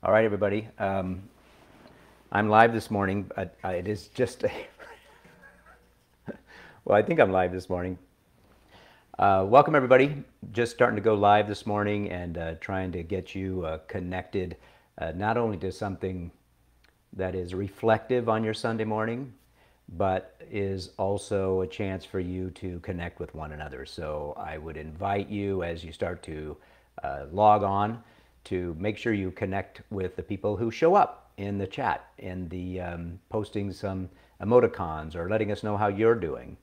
All right, everybody. I'm live this morning, but it is just a well, I think I'm live this morning. Welcome, everybody. Just starting to go live this morning and trying to get you connected not only to something that is reflective on your Sunday morning, but is also a chance for you to connect with one another. So I would invite you as you start to log on to make sure you connect with the people who show up in the chat, in the posting some emoticons or letting us know how you're doing.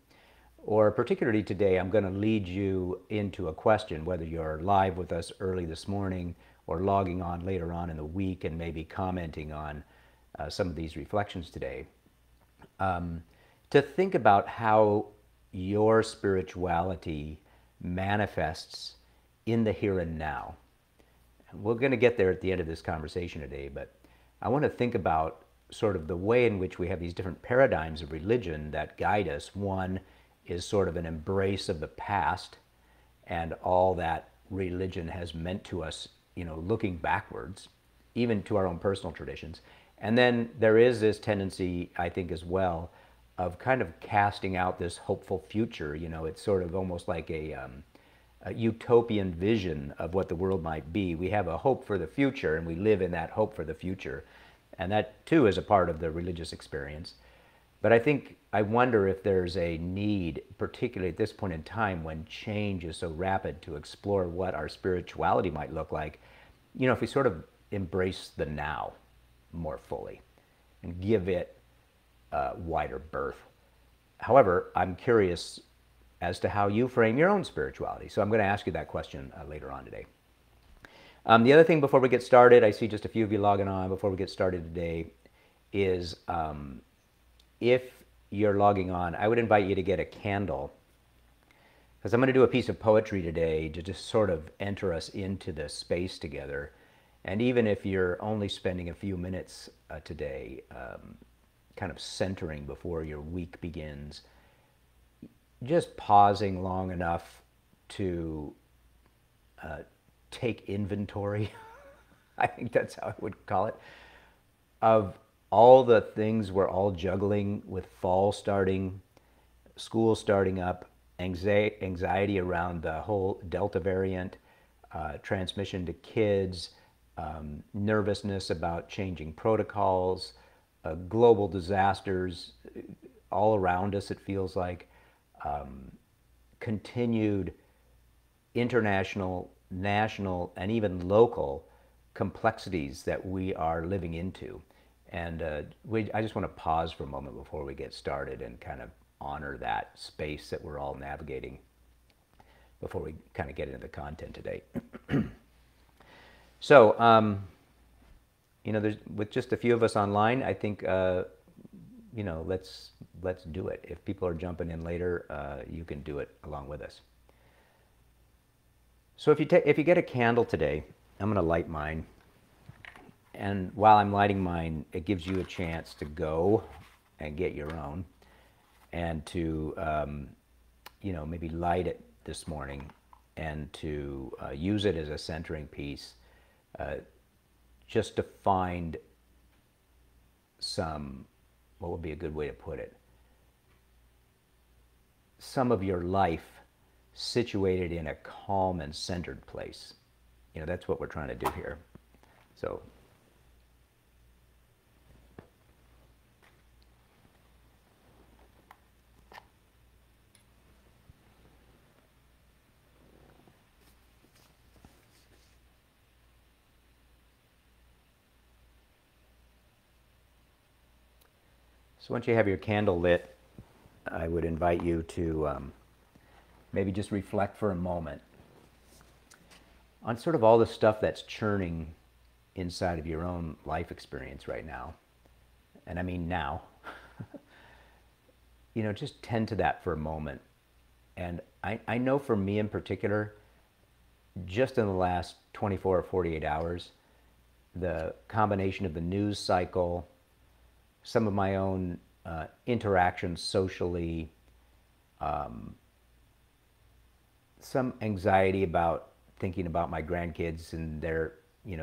Or particularly today, I'm going to lead you into a question, whether you're live with us early this morning or logging on later on in the week and maybe commenting on some of these reflections today, to think about how your spirituality manifests in the here and now. We're going to get there at the end of this conversation today, but I want to think about sort of the way in which we have these different paradigms of religion that guide us. One is sort of an embrace of the past and all that religion has meant to us, looking backwards, even to our own personal traditions. And then there is this tendency, I think, as well, of kind of casting out this hopeful future. It's sort of almost like a utopian vision of what the world might be. We have a hope for the future, and we live in that hope for the future. And that, too, is a part of the religious experience. But I wonder if there's a need, particularly at this point in time when change is so rapid, to explore what our spirituality might look like, if we sort of embrace the now more fully and give it a wider berth. However, I'm curious as to how you frame your own spirituality. So I'm going to ask you that question later on today. The other thing before we get started, I see just a few of you logging on before we get started today, is if you're logging on, I would invite you to get a candle, because I'm going to do a piece of poetry today to just sort of enter us into the space together. And even if you're only spending a few minutes today, kind of centering before your week begins, just pausing long enough to take inventory, I think that's how I would call it, of all the things we're all juggling with fall starting, school starting up, anxiety around the whole Delta variant, transmission to kids, nervousness about changing protocols, global disasters all around us, it feels like, continued international, national, and even local complexities that we are living into. And I just want to pause for a moment before we get started and kind of honor that space that we're all navigating before we kind of get into the content today. So, there's, with just a few of us online, I think, let's do it. If people are jumping in later, you can do it along with us. So if you get a candle today, I'm going to light mine. And while I'm lighting mine, it gives you a chance to go and get your own and to, maybe light it this morning and to use it as a centering piece, just to find what would be a good way to put it, some of your life situated in a calm and centered place. That's what we're trying to do here. So once you have your candle lit, I would invite you to maybe just reflect for a moment on sort of all the stuff that's churning inside of your own life experience right now. And I mean now. Just tend to that for a moment. And I know for me in particular, just in the last 24 or 48 hours, the combination of the news cycle, some of my own interactions socially, some anxiety about thinking about my grandkids and their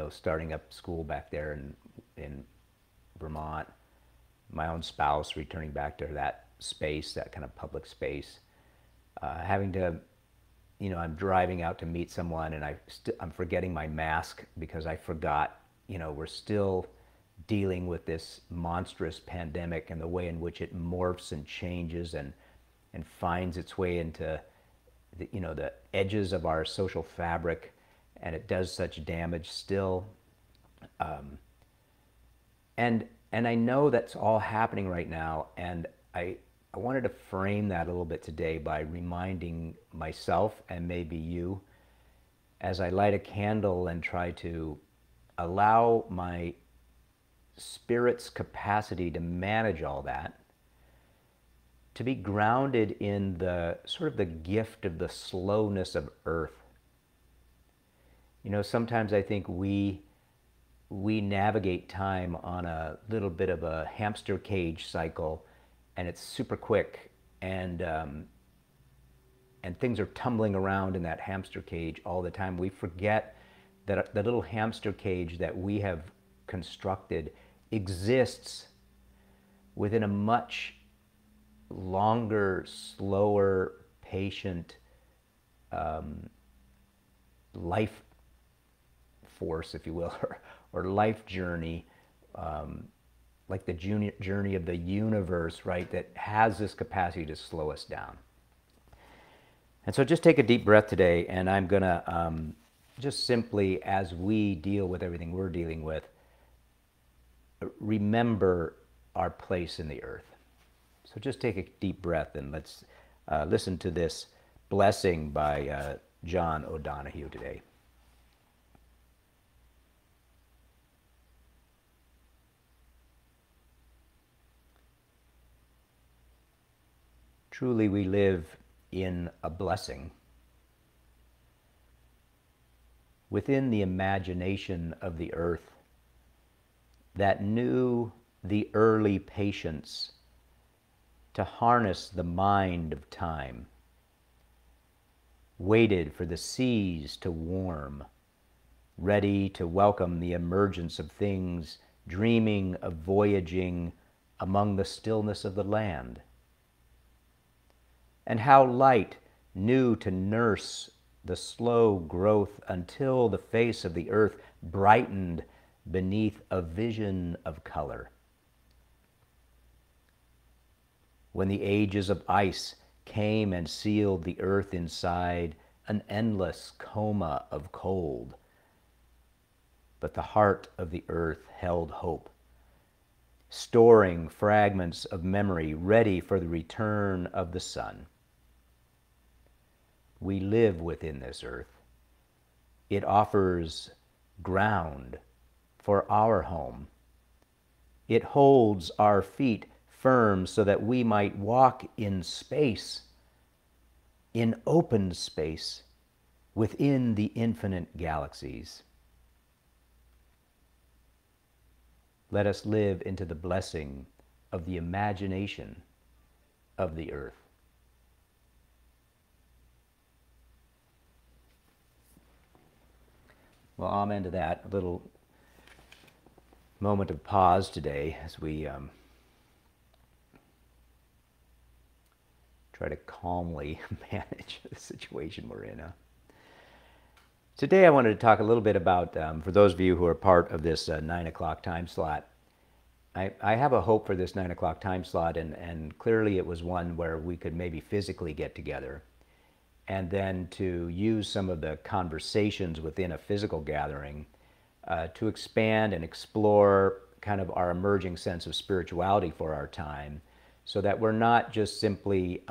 starting up school back there in Vermont, my own spouse returning back to that space, that kind of public space, having to, I'm driving out to meet someone and I'm forgetting my mask because I forgot, we're still dealing with this monstrous pandemic and the way in which it morphs and changes and finds its way into the edges of our social fabric, and it does such damage still. And I know that's all happening right now, and I wanted to frame that a little bit today by reminding myself and maybe you, as I light a candle and try to allow my spirit's capacity to manage all that, to be grounded in the sort of the gift of the slowness of earth. Sometimes I think we navigate time on a little bit of a hamster cage cycle, and it's super quick, and things are tumbling around in that hamster cage all the time. We forget that the little hamster cage that we have constructed exists within a much longer, slower, patient life force, if you will, or life journey, like the journey of the universe, right, that has this capacity to slow us down. And so just take a deep breath today, and I'm going to just simply, as we deal with everything we're dealing with, remember our place in the earth. So just take a deep breath and let's listen to this blessing by John O'Donohue today. Truly we live in a blessing. Within the imagination of the earth that knew the early patience to harness the mind of time, waited for the seas to warm, ready to welcome the emergence of things, dreaming of voyaging among the stillness of the land. And how light knew to nurse the slow growth until the face of the earth brightened beneath a vision of color. When the ages of ice came and sealed the earth inside an endless coma of cold, but the heart of the earth held hope, storing fragments of memory ready for the return of the sun. We live within this earth. It offers ground for our home. It holds our feet firm so that we might walk in space, in open space, within the infinite galaxies. Let us live into the blessing of the imagination of the earth. Well, amen to that. A little moment of pause today as we try to calmly manage the situation we're in. Today I wanted to talk a little bit about, for those of you who are part of this 9 o'clock time slot, I have a hope for this 9 o'clock time slot, and clearly it was one where we could maybe physically get together, and then to use some of the conversations within a physical gathering to expand and explore kind of our emerging sense of spirituality for our time, so that we're not just simply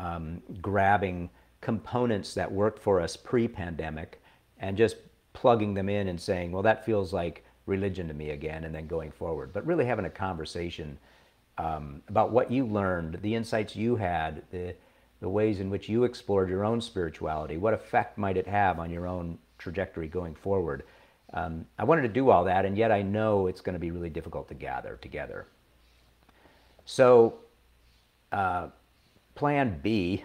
grabbing components that worked for us pre-pandemic and just plugging them in and saying, well, that feels like religion to me again, and then going forward. But really having a conversation about what you learned, the insights you had, the ways in which you explored your own spirituality, what effect might it have on your own trajectory going forward. I wanted to do all that, and yet I know it's going to be really difficult to gather together. So plan B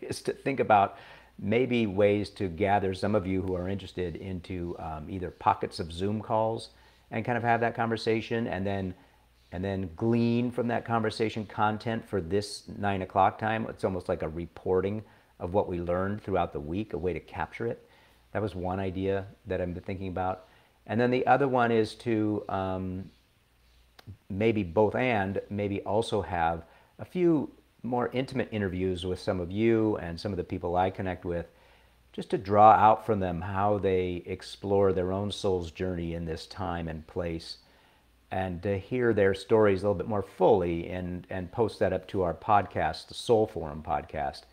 is to think about maybe ways to gather some of you who are interested into either pockets of Zoom calls and kind of have that conversation, and then glean from that conversation content for this 9 o'clock time. It's almost like a reporting of what we learned throughout the week, a way to capture it. That was one idea that I've been thinking about. And then the other one is to maybe both, and maybe also have a few more intimate interviews with some of you and some of the people I connect with, just to draw out from them how they explore their own soul's journey in this time and place, and to hear their stories a little bit more fully, and post that up to our podcast, the Soul Forum podcast,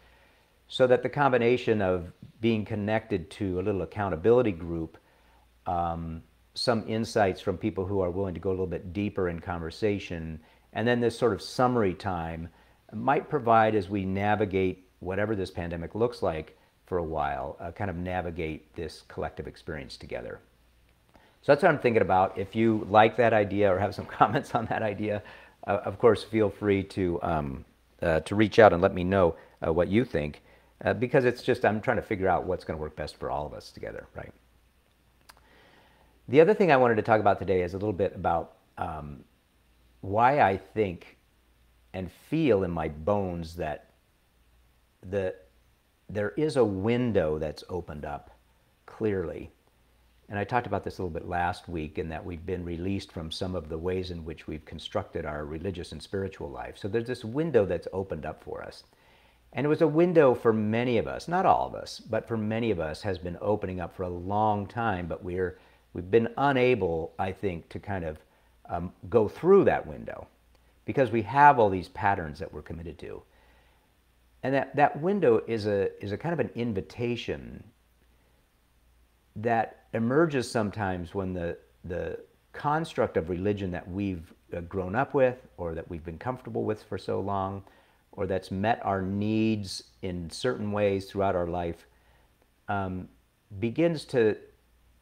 so that the combination of being connected to a little accountability group, some insights from people who are willing to go a little bit deeper in conversation, and then this sort of summary time might provide, as we navigate whatever this pandemic looks like for a while, kind of navigate this collective experience together. So that's what I'm thinking about. If you like that idea or have some comments on that idea, of course, feel free to reach out and let me know what you think, because it's just, I'm trying to figure out what's going to work best for all of us together, right? The other thing I wanted to talk about today is a little bit about why I think and feel in my bones that there is a window that's opened up clearly. And I talked about this a little bit last week, in that we've been released from some of the ways in which we've constructed our religious and spiritual life. So there's this window that's opened up for us. And it was a window for many of us, not all of us, but for many of us has been opening up for a long time, but we've been unable, I think, to kind of go through that window, because we have all these patterns that we're committed to. And that window is a kind of an invitation that emerges sometimes when the construct of religion that we've grown up with, or that we've been comfortable with for so long, or that's met our needs in certain ways throughout our life, begins to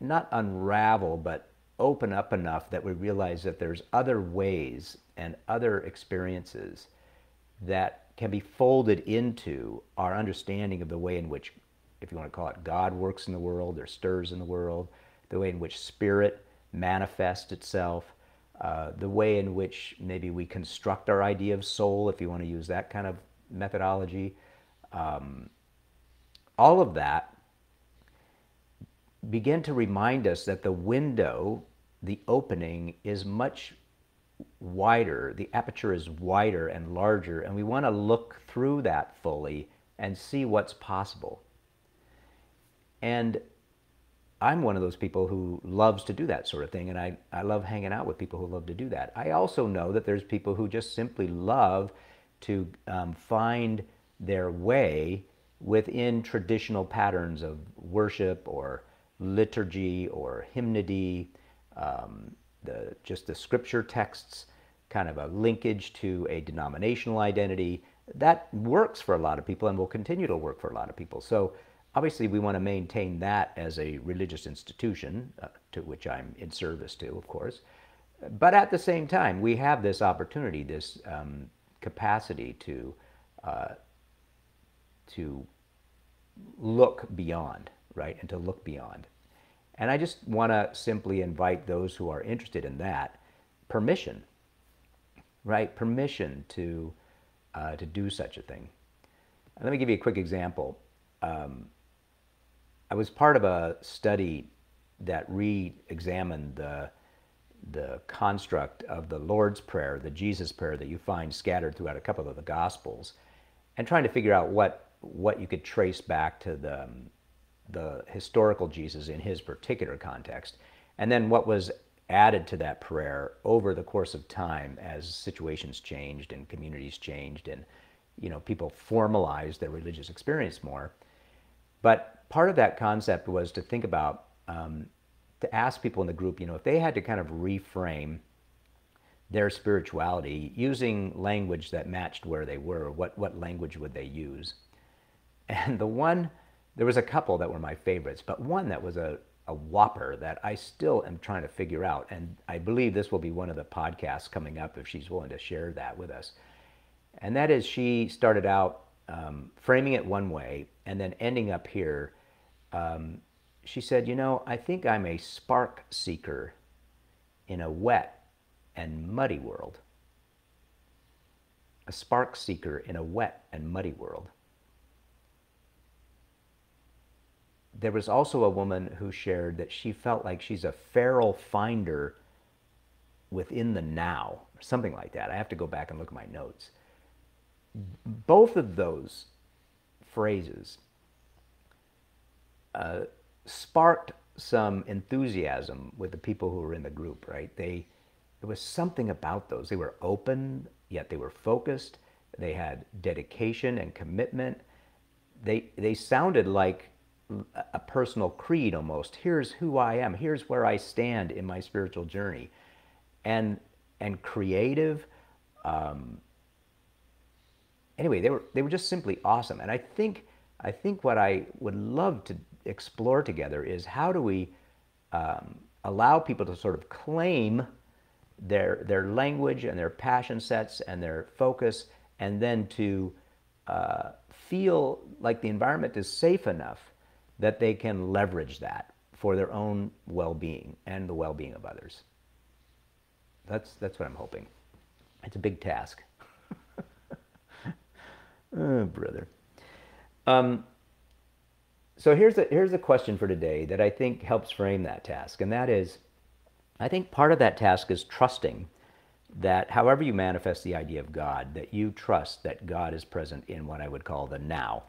not unravel, but open up enough that we realize that there's other ways and other experiences that can be folded into our understanding of the way in which, if you want to call it, God works in the world or stirs in the world, the way in which spirit manifests itself, the way in which maybe we construct our idea of soul, if you want to use that kind of methodology. All of that begin to remind us that the window, the opening, is much wider. The aperture is wider and larger, and we want to look through that fully and see what's possible. And I'm one of those people who loves to do that sort of thing, and I love hanging out with people who love to do that. I also know that there's people who just simply love to find their way within traditional patterns of worship or liturgy or hymnody, just the scripture texts, kind of a linkage to a denominational identity. That works for a lot of people and will continue to work for a lot of people. So obviously we want to maintain that as a religious institution, to which I'm in service to, of course. But at the same time, we have this opportunity, this capacity to look beyond, right? And to look beyond. And I just want to simply invite those who are interested in that permission, right? Permission to do such a thing. And let me give you a quick example. I was part of a study that re-examined the construct of the Lord's Prayer, the Jesus Prayer that you find scattered throughout a couple of the Gospels, and trying to figure out what you could trace back to the historical Jesus in his particular context, and then what was added to that prayer over the course of time as situations changed and communities changed and people formalized their religious experience more. But part of that concept was to think about, to ask people in the group, if they had to kind of reframe their spirituality using language that matched where they were, what language would they use? And there was a couple that were my favorites, but one that was a whopper that I still am trying to figure out. And I believe this will be one of the podcasts coming up if she's willing to share that with us. And that is, she started out framing it one way and then ending up here. She said, you know, I think I'm a spark seeker in a wet and muddy world. A spark seeker in a wet and muddy world. There was also a woman who shared that she felt like she's a feral finder within the now, or something like that. I have to go back and look at my notes. Both of those phrases sparked some enthusiasm with the people who were in the group, right? There was something about those. They were open, yet they were focused. They had dedication and commitment. They sounded like a personal creed almost. Here's who I am. Here's where I stand in my spiritual journey. And creative. Anyway, they were just simply awesome. And I think what I would love to explore together is how do we allow people to sort of claim their language and their passion sets and their focus, and then to feel like the environment is safe enough that they can leverage that for their own well-being and the well-being of others. That's what I'm hoping. It's a big task. Oh, brother. So here's a question for today that I think helps frame that task, and that is, I think part of that task is trusting that however you manifest the idea of God, that you trust that God is present in what I would call the now,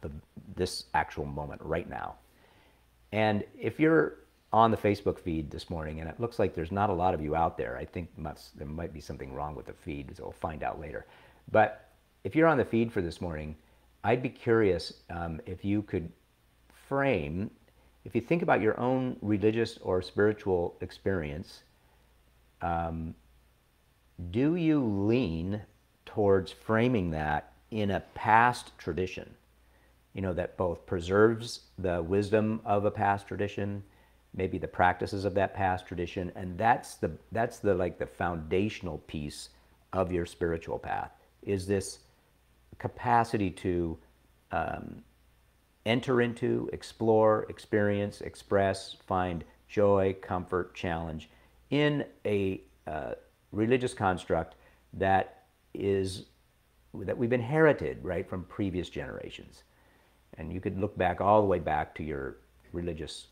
this actual moment right now. And if you're on the Facebook feed this morning, and it looks like there's not a lot of you out there, I think there might be something wrong with the feed, so we'll find out later. But if you're on the feed for this morning, I'd be curious if you could frame, if you think about your own religious or spiritual experience, do you lean towards framing that in a past tradition, you know, that both preserves the wisdom of a past tradition, maybe the practices of that past tradition, and that's the like the foundational piece of your spiritual path, is this capacity to enter into, explore, experience, express, find joy, comfort, challenge in a religious construct that we've inherited, right, from previous generations. And you could look back all the way back to your religious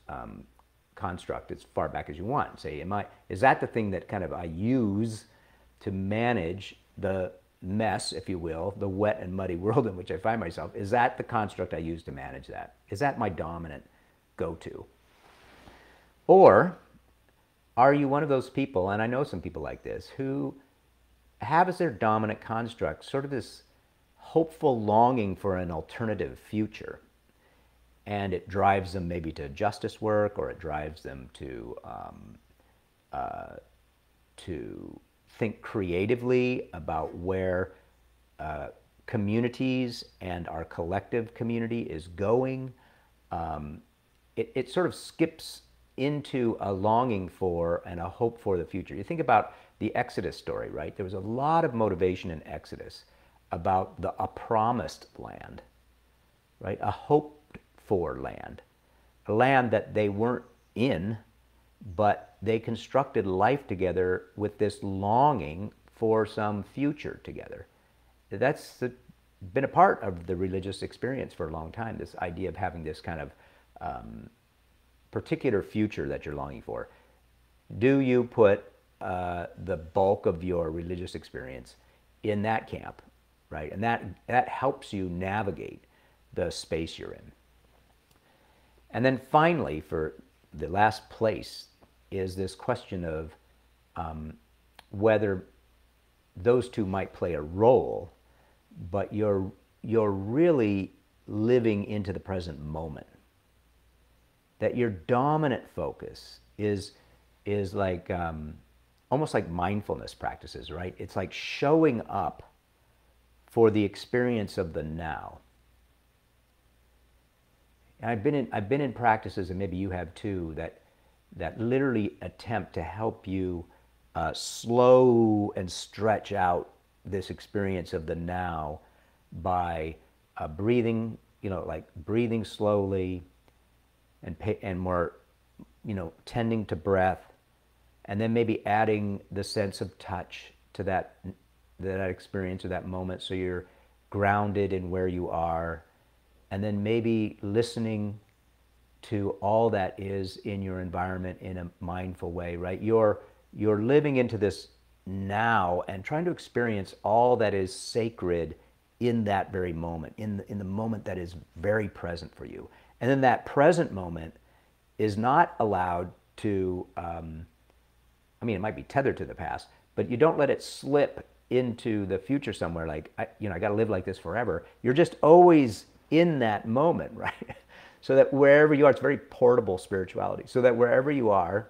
construct as far back as you want and say, is that the thing that kind of I use to manage the mess, if you will, the wet and muddy world in which I find myself? Is that the construct I use to manage that? Is that my dominant go-to? Or are you one of those people, and I know some people like this, who have as their dominant construct sort of this hopeful longing for an alternative future, and it drives them maybe to justice work, or it drives them to think creatively about where communities and our collective community is going. It sort of skips into a longing for and a hope for the future. You think about the Exodus story, right? There was a lot of motivation in Exodus about a promised land, right? A hoped for land, a land that they weren't in, but they constructed life together with this longing for some future together. That's been a part of the religious experience for a long time, this idea of having this kind of particular future that you're longing for. Do you put the bulk of your religious experience in that camp, right? And that helps you navigate the space you're in. And then finally, for the last place, is this question of whether those two might play a role, but you're really living into the present moment. That your dominant focus is like almost like mindfulness practices, right? It's like showing up for the experience of the now. And I've been in practices, and maybe you have too, that literally attempt to help you slow and stretch out this experience of the now by breathing, like breathing slowly and more, tending to breath, and then maybe adding the sense of touch to that experience or that moment, so you're grounded in where you are, and then maybe listening to all that is in your environment in a mindful way, right? You're living into this now and trying to experience all that is sacred in that very moment, in the moment that is very present for you. And then that present moment is not allowed to, it might be tethered to the past, but you don't let it slip into the future somewhere like, I got to live like this forever. You're just always in that moment, right? So that wherever you are, it's very portable spirituality. So that wherever you are,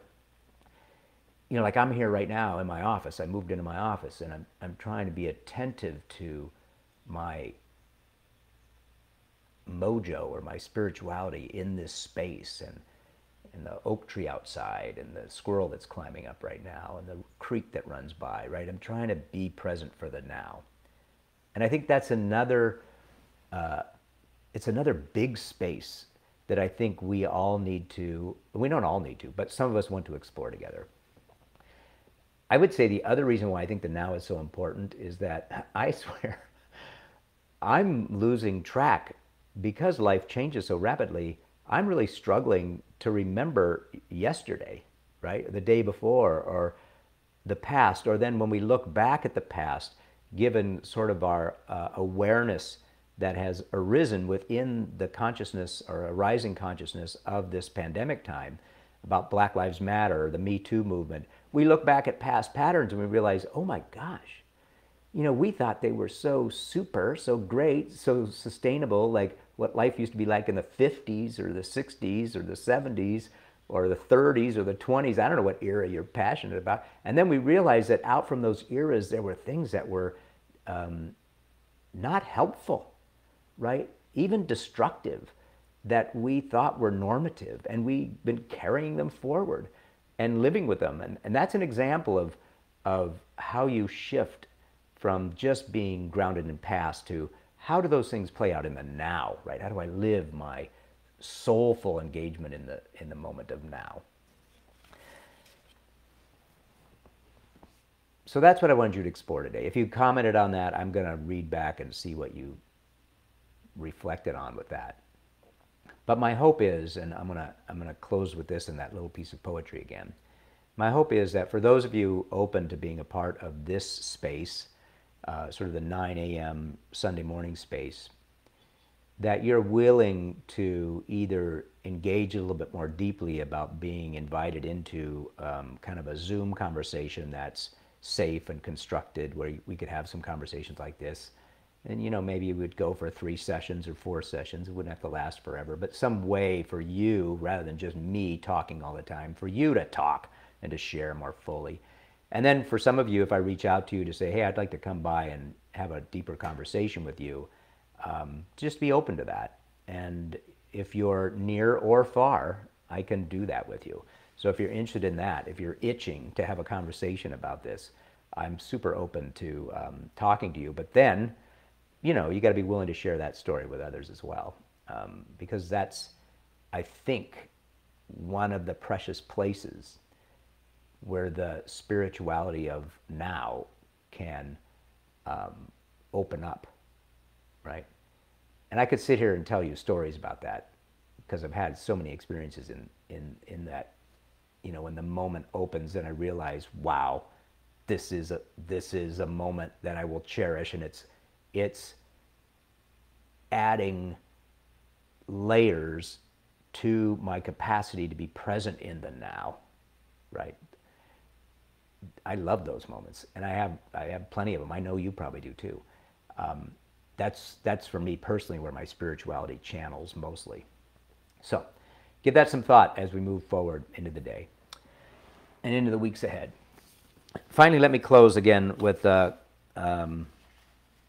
like I'm here right now in my office. I moved into my office, and I'm trying to be attentive to my mojo or my spirituality in this space, and the oak tree outside, and the squirrel that's climbing up right now, and the creek that runs by, right? I'm trying to be present for the now. And I think that's it's another big space that I think we don't all need to, but some of us want to explore together. I would say the other reason why I think the now is so important is that I swear I'm losing track because life changes so rapidly. I'm really struggling to remember yesterday, right? The day before, or the past, or then when we look back at the past, given sort of our awareness that has arisen within the consciousness or a rising consciousness of this pandemic time about Black Lives Matter, the Me Too movement, we look back at past patterns and we realize, oh my gosh, we thought they were so super, so great, so sustainable, like what life used to be like in the 50s or the 60s or the 70s or the 30s or the 20s. I don't know what era you're passionate about. And then we realized that out from those eras, there were things that were not helpful, right? Even destructive, that we thought were normative, and we've been carrying them forward and living with them. And that's an example of how you shift from just being grounded in past to how do those things play out in the now, right? How do I live my soulful engagement in the moment of now? So that's what I wanted you to explore today. If you commented on that, I'm going to read back and see what you reflected on with that. But my hope is, and I'm gonna close with this and that little piece of poetry again. My hope is that for those of you open to being a part of this space, sort of the 9 a.m. Sunday morning space, that you're willing to either engage a little bit more deeply about being invited into kind of a Zoom conversation that's safe and constructed, where we could have some conversations like this. And maybe you would go for 3 sessions or 4 sessions. It wouldn't have to last forever, but some way for you, rather than just me talking all the time, for you to talk and to share more fully. And then for some of you, if I reach out to you to say, hey, I'd like to come by and have a deeper conversation with you, just be open to that. And if you're near or far, I can do that with you. So if you're interested in that, if you're itching to have a conversation about this, I'm super open to talking to you. But then, you got to be willing to share that story with others as well, because that's, I think, one of the precious places where the spirituality of now can open up, right? And I could sit here and tell you stories about that, because I've had so many experiences in that, when the moment opens and I realize, wow, this is a moment that I will cherish, and it's adding layers to my capacity to be present in the now, right? I love those moments, and I have plenty of them. I know you probably do too. That's for me personally where my spirituality channels mostly. So give that some thought as we move forward into the day and into the weeks ahead. Finally, let me close again with the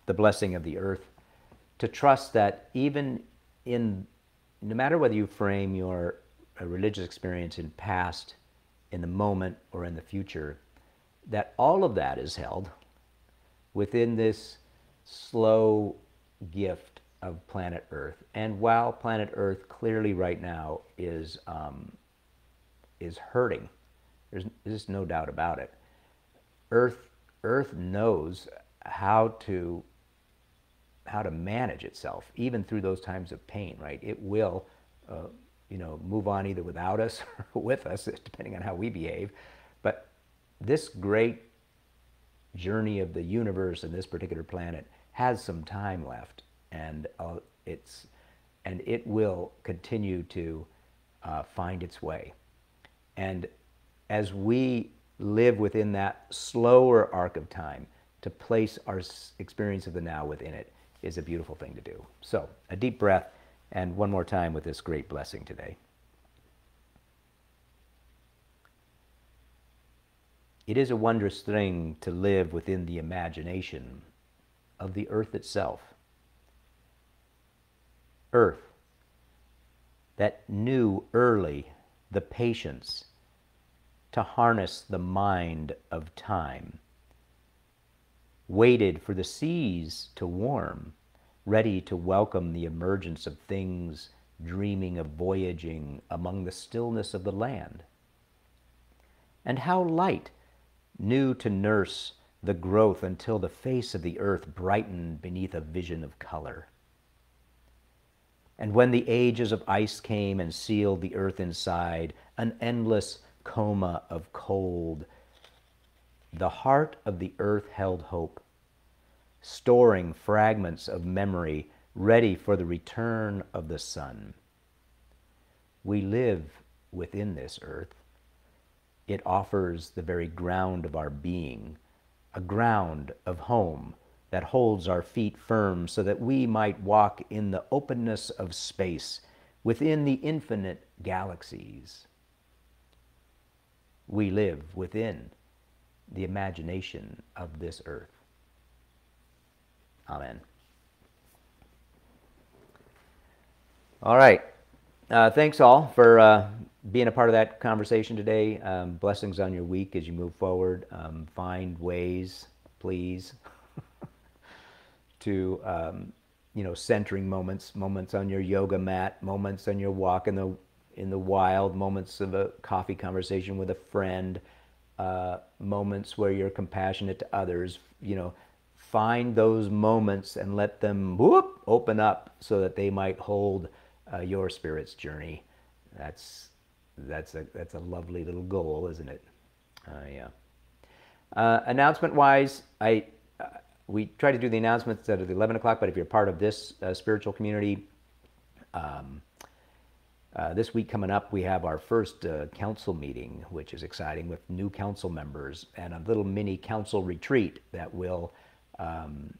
blessing of the earth, to trust that even no matter whether you frame your religious experience in past, in the moment, or in the future, that all of that is held within this slow gift of planet Earth. And while planet Earth clearly right now is hurting, there's just no doubt about it. Earth Earth knows how to manage itself, even through those times of pain. Right? It will, move on either without us or with us, depending on how we behave. But this great journey of the universe and this particular planet has some time left, and it will continue to find its way. And as we live within that slower arc of time, to place our experience of the now within it is a beautiful thing to do. So, a deep breath, and one more time with this great blessing today. It is a wondrous thing to live within the imagination of the earth itself. Earth, that knew early the patience to harness the mind of time, waited for the seas to warm, ready to welcome the emergence of things dreaming of voyaging among the stillness of the land. And how light knew to nurse the growth until the face of the earth brightened beneath a vision of color. And when the ages of ice came and sealed the earth inside, an endless coma of cold, the heart of the earth held hope, storing fragments of memory ready for the return of the sun. We live within this earth. It offers the very ground of our being, a ground of home that holds our feet firm so that we might walk in the openness of space within the infinite galaxies. We live within the imagination of this earth. Amen. All right. Thanks all for being a part of that conversation today. Blessings on your week as you move forward. Find ways, please, to centering moments on your yoga mat, moments on your walk in the wild, moments of a coffee conversation with a friend, moments where you're compassionate to others. Find those moments and let them open up so that they might hold your spirit's journey. That's a lovely little goal, isn't it? Yeah. Announcement-wise, we try to do the announcements at 11 o'clock, but if you're part of this spiritual community, this week coming up, we have our first council meeting, which is exciting, with new council members, and a little mini council retreat that will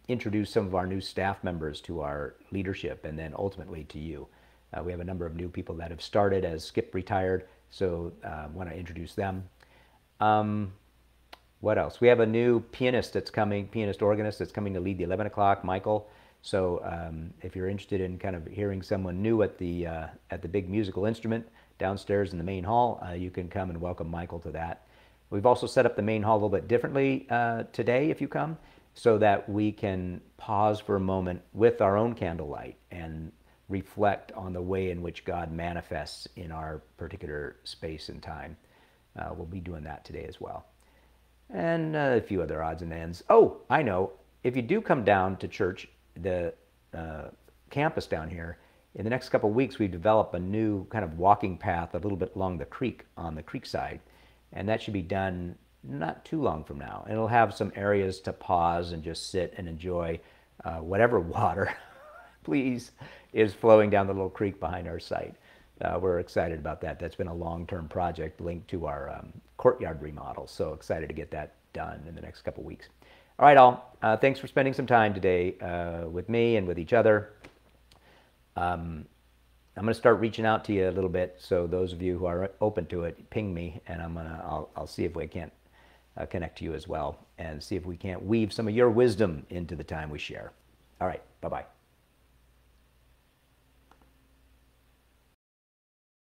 introduce some of our new staff members to our leadership, and then ultimately to you. We have a number of new people that have started as Skip retired, so I want to introduce them. What else? We have a new pianist organist that's coming to lead the 11 o'clock, Michael. So if you're interested in kind of hearing someone new at the big musical instrument downstairs in the main hall, you can come and welcome Michael to that. We've also set up the main hall a little bit differently today, if you come, so that we can pause for a moment with our own candlelight and reflect on the way in which God manifests in our particular space and time. We'll be doing that today as well. And a few other odds and ends. Oh, I know. If you do come down to church, the campus down here, in the next couple of weeks, we develop a new kind of walking path a little bit along the creek, on the creek side. And that should be done not too long from now. And it'll have some areas to pause and just sit and enjoy whatever water, please, is flowing down the little creek behind our site. We're excited about that. That's been a long-term project linked to our courtyard remodel. So excited to get that done in the next couple weeks. All right, all. Thanks for spending some time today with me and with each other. I'm going to start reaching out to you a little bit. So those of you who are open to it, ping me, and I'll see if we can't connect to you as well, and see if we can't weave some of your wisdom into the time we share. All right. Bye-bye.